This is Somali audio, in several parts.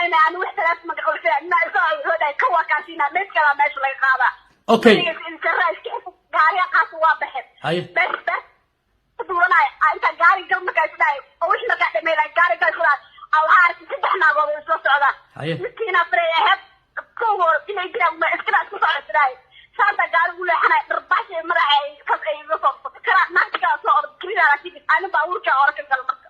أنا واحدة ثلاث ما تقول فيها ما يسوي هذا كوا كاسينا مش كلام ماشي لا يقاضى اوكي انت رايح كيف قاري قاس واضح هاي بس تقولنا انت قاري قبل ما كاسداي او ايش ما قاعد ميلا قاري كاسداي او عارف تدحنا قبل سو سودا مسكينه فريهب كوور إن يجرا ما اسكنا اسكو سودا سانتا قاري ولا انا رباش مراعي كاي وصف كرا ما تقا سو كرينا راكي انا باورك اورك قلبك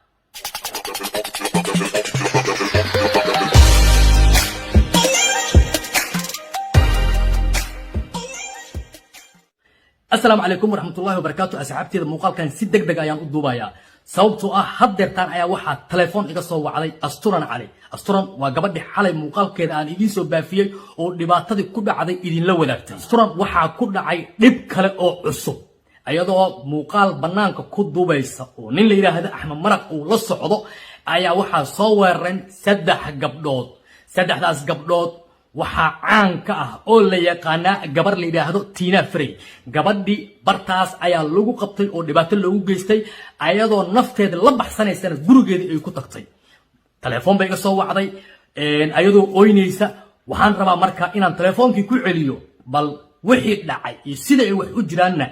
السلام عليكم ورحمة الله وبركاته. أصحابتي المقال كان سيد دق أيام الدوبايا صوته حضر تان أيا واحد تليفون إجا علي أستورنا علي أستورن وقبل حالي مقال كده أن يجي سوى بافيه ودبعتي كل عادي إذن لو ذاك أستورن واحد كل عاي نب كلا أو عصو أيضا مقال بنانك كود دوبايسا ونين اللي هذا أحمد مرق ولصعده أيا واحد صورن سدح قبضات سدح ناس قبضات waxaa caan ka ah oo la yaqaana gabar la yiraahdo Tina Frey gabadhii bartaas ayaa lagu qabtay oo dhibaato lagu geystay ayadoo nafteeda la baxsanaysana gurigeedii ay ku tagtay telefoon bay ka soo wacday ayadoo ooynaysa waxaan rabaa marka inaan telefoonkii ku celiyo bal wixii dhacay iyo sida ay wax u jiraanna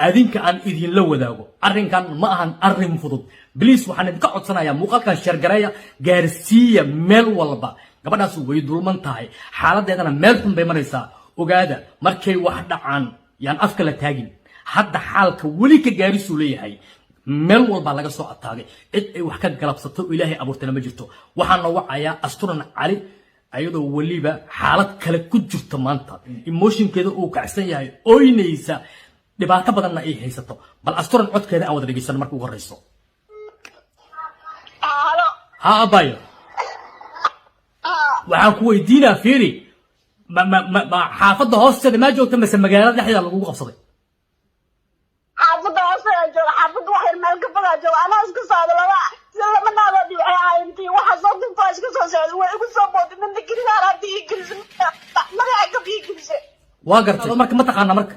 adinka aan idin la wadaago arrinkan ma ahan arrin fudud please waxaan idin ka codsanayaa muuqaalkan share gareeya gaarsiiya meel walba gabadhaas way dulman tahay xaaladeedana meel xun bay maraysaa ogaada markay wax dhacaan yaan afka la taagin hadda xaalka wali ka gaarisu leeyahay meel walba laga soo ataagay cid ay wax ka galabsato ilaahay abuurtana ma jirto waxaan wacayaa Asturan Cali ayadoo waliba xaalad kale ku jirto maanta emotionkeeda uu kacsan yahay ooynaysa dhibaato badanna ay haysato bal Asturan codkeeda aan wada dhageysan markii ugu horeyso halo ha abayo waxaan ku weydiinaa fiiri ma xaafadda hoosteeda ma joogta mise magaalada dhexdeeda lagu qabsaday xaafadda hoosteeda jooga xaafadda wax yar meel ka badaa jooga anaa isku socda lama naabadi waxay ahayntii waxa soo duntaa iska soo socda way igu soo booday minta girigaan haddii ii gelisay magaca gab ii gelisay waa gartay marka ma taqaana marka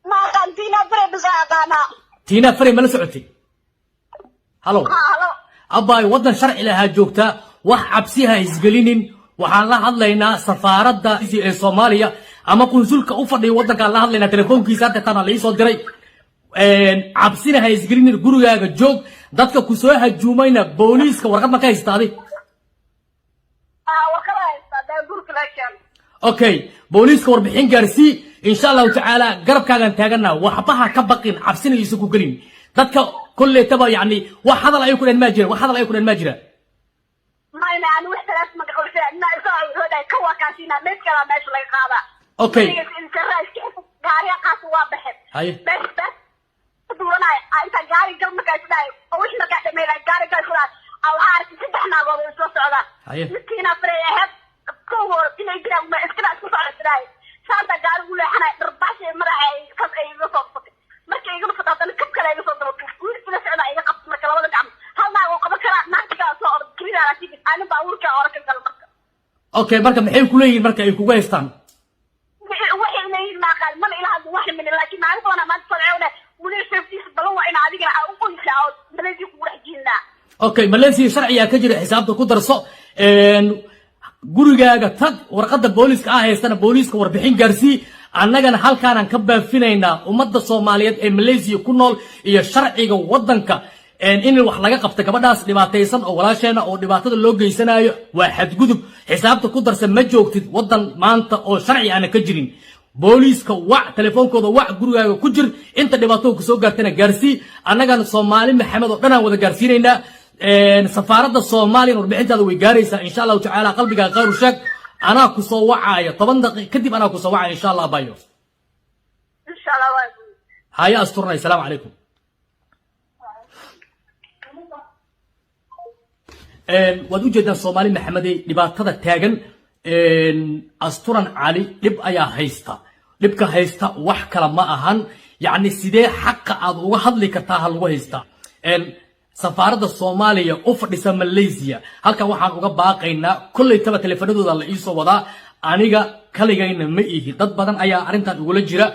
ma aqaan Tina Frey bas aqaanaa Tina Frey ma la socotay halo halo abaay wadan sharci lahaa joogtaa wax cabsiha isgelinin waxaan la hadlaynaa safaaradda ee Soomaaliya ama konsulka u fadhiyo wadanka la hadlaynaa telefoonkiisa hadda tan la soo diray cabsina ha isgelinin gurigaaga joog dadka ku soo hajuumayna booliiska warqad ma ka haystaaday warqad haystaa guriga laakiin okay booliiska warbixin gaarsii insha Allah taala garabkaagan taagana waxbaha ka baqin cabsina isu ku galin dadka kullee taba yani wax hadal ay ku dhan ma jira ما أنا واحدة ثلاث ما تقول فيها ما يسوي هذا كوا كاسينا مش كلام ماشي لا يقاضى اوكي انت رايح كيف قاري قاس واضح هاي بس تقولنا انت قاري قبل ما كاسداي او ايش ما قاعد ميلا قاري كاسداي او عارف تدحنا قبل سو سودا مسكينه فريهب كور إن يجرا ما اسكنا اسكو سودا سانتا قاري ولا انا رباش مراعي كاس اي وصف markay igu fadatan kab kale igu soo dabo ila socda iga qabto marka labada gacmo hal naag oo qaba kara naagtiga soo orod kirina raasig aan baawurka orka galmarka okay marka maxay ku leeyihiin marka ay kugu haystaan waxay leeyihiin ma qaal man ilaa hadda wax min laakiin aan doona ma socona wali safetis balan waa in adiga u qoysa oo Malaysia ku raxjina okay Malaysia sharciga ka jira xisaabta ku darso gurigaaga tag warqadda booliiska ah haystana booliiska warbixin gaarsii annagana halkaan ka baafinaynaa ummadda Soomaaliyeed ee Malaysia ku nool iyo sharciga wadanka in wax laga qabto gabadhaas dhibaataysan oo walaasheena oo dhibaatada loo geysanayo waa xadgudub xisaabta ku darsan ma joogtid wadan maanta oo sharci aan ka jirin booliiska wac telefoonkooda wac gurigaaga ku jir inta dhibaato ku soo gaartana gaarsii annagana Soomaali Maxamed oo dhan aan wada gaarsiinaynaa safaaradda Soomaaliya warbixintaada way gaaraysaa insha Allah taala qalbiga qaar u sheeg أنا كسوة وعاية طبعاً دقيقة كدب أنا كسوة وعاية إن شاء الله بايو إن شاء الله بايو هاي أسترنا السلام عليكم ودو جدا الصومالي محمدي لباتة تاجن أسترنا علي لب أيا هيستا لبك هيستا وحكا لما أهان يعني سيدي حق أضوه هذلي كتاها الوهيستا سفارة الصومالية أفرس ماليزيا هلكا waxaan uga baaqaynaa kulay taba telefoonadooda la iisoo wada aniga kaligayna ma ihi dad badan ayaa arintan ugu la jira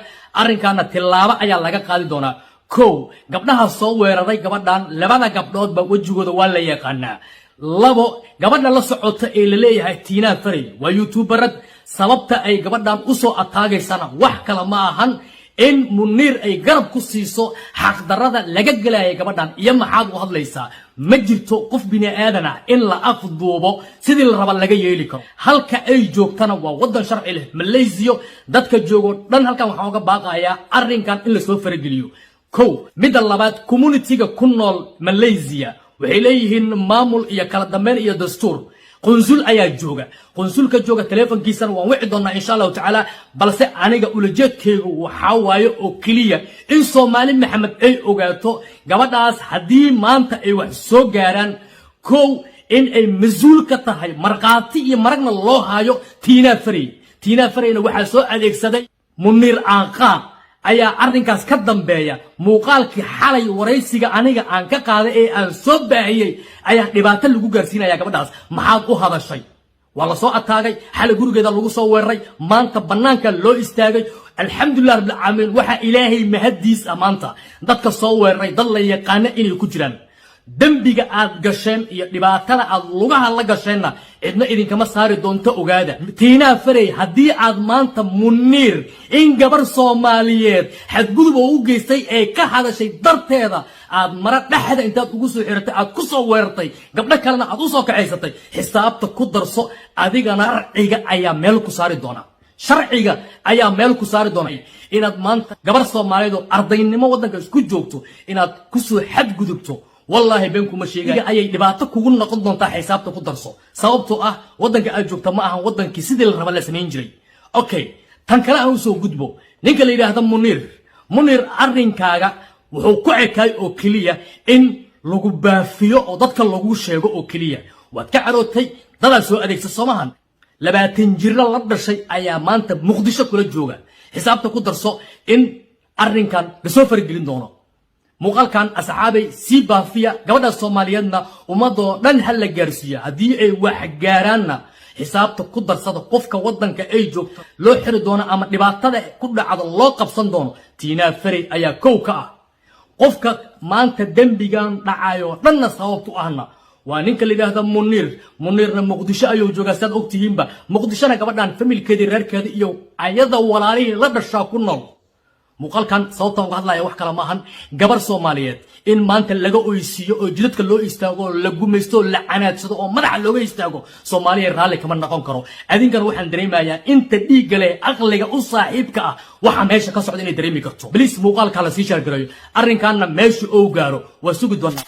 arinkana tilaabo ayaa laga qaadi doonaa ko gabdhaha soo weeraray gabadhan labada gabdhood ba wajigooda waa la yaqaanaa labo gabadha la socota ee la leeyahay Tina Farey waa youtuberad sababta ay gabadhan u soo ataagaysana wax kala ma ahan in Munir ay garab ku siiso xaq darada laga galay gabadhan iyo maxaad u hadlaysaa ma jirto qof bini aadana in la afduubo sidii la raba laga yeeli karo halka ay joogtana waa wadan sharci leh Malaysia dadka joogo dhan halkan waxa uga baaqaya arrinkan in la soo farageliyo kow midda labaad community-ga ku nool Malaysia waxay leeyihiin maamul iyo kala dambeyn iyo dastuur qunsul ayaa jooga qunsulka jooga telefonkiisana waan wici doonaa insha Allah taala balse aniga ulajeedkaygu waxa waayo oo kaliya in Soomaali Maxamed ay ogaato gabadhaas hadii maanta ay wax soo gaaraan kow in ay masuul ka tahay marqaati iyo maragna loo haayo Tina Fareyna waxa soo adeegsaday Munir Aanqaan ayaa arrinkaas ka dambeeya muuqaalkii xalay waraysiga aniga aan ka qaaday ee aan soo baahiyay ayaa dhibaato lagu gaarsiinaya gabadhaas maxaad u hadashay waa la soo ataagay xalay gurigeeda lagu soo weeraray maanta banaanka loo istaagay alxamdulillah rabbil aalamiin waxa ilaahay mahadiis amaanta dadka soo weeraray dad la yaqaan inay ku jiraan dambiga aad gasheen iyo dhibaatada aad lugaha la gasheenna cidna idinkama saari doonto ogaada Tina Farey hadii aad maanta Munir in gabar Soomaaliyeed xadgudub u geystay ee ka hadashay darteeda aad mara dhaxda intaad ugu soo xiratay aad ku soo weerartay gabdha kalena aad u soo kacaysatay xisaabta ku darso adigana sharciga ayaa meel ku saari doona sharciga ayaa meel ku saari doona inaad maanta gabar Soomaaliyeed ardaynimo wadanka isku joogto inaad ku soo xadgudubto والله بينكم مشيغا ayay dhibaato kugu noqon doontaa xisaabta ku darso sababtoo ah wadanka aad joogto ma ahan wadankii sidii la raba la sameyn jiray okay tan kale aan soo gudbo ninka la yiraahdo Munir arrinkaaga wuxuu ku ekay oo kaliya in lagu baafiyo oo dadka lagu sheego oo kaliya waad ka carootay dad soo adeegsan Soomahan 20 jir la dhashay ayaa maanta Muqdisho kula jooga xisaabta ku darso in arrinkan la soo fargelin doono muuqaalkan asxaabay si baafiya gabadha Soomaaliyeedna ummadoo dhan hal la gaarsiiyo hadii ay wax gaaraanna xisaabta ku darsada qofka wadanka ay joogto loo xiri doono ama dhibaatada ku dhacdo loo qabsan doono Tina Farey ayaa kow ka ah qofka maanta dambigan dhacayo dhanna sababtu ahna waa ninka la yiraahdo Munirna Muqdisho ayuu joogaa sad ogtihiinba Muqdishona gabadhan familkeedii reerkeedii iyo ayada walaalihii la dhashaa ku nool muuqaalkan sababta uga hadlaya wax kala ma ahan gabar Soomaaliyeed in maanta laga oysiyo oo jidadka loo istaago la gumaysto la canaadsado oo madaxa looga istaago Soomaaliya raali kama noqon karo adinkan waxaan dareemayaa inta dhiig leh aqliga u saaxiibka ah waxa meesha ka socda inay dareemi karto please muuqaalka la sii share gareeyo arrinkaana meesha oo gaaro waa sugi doonaa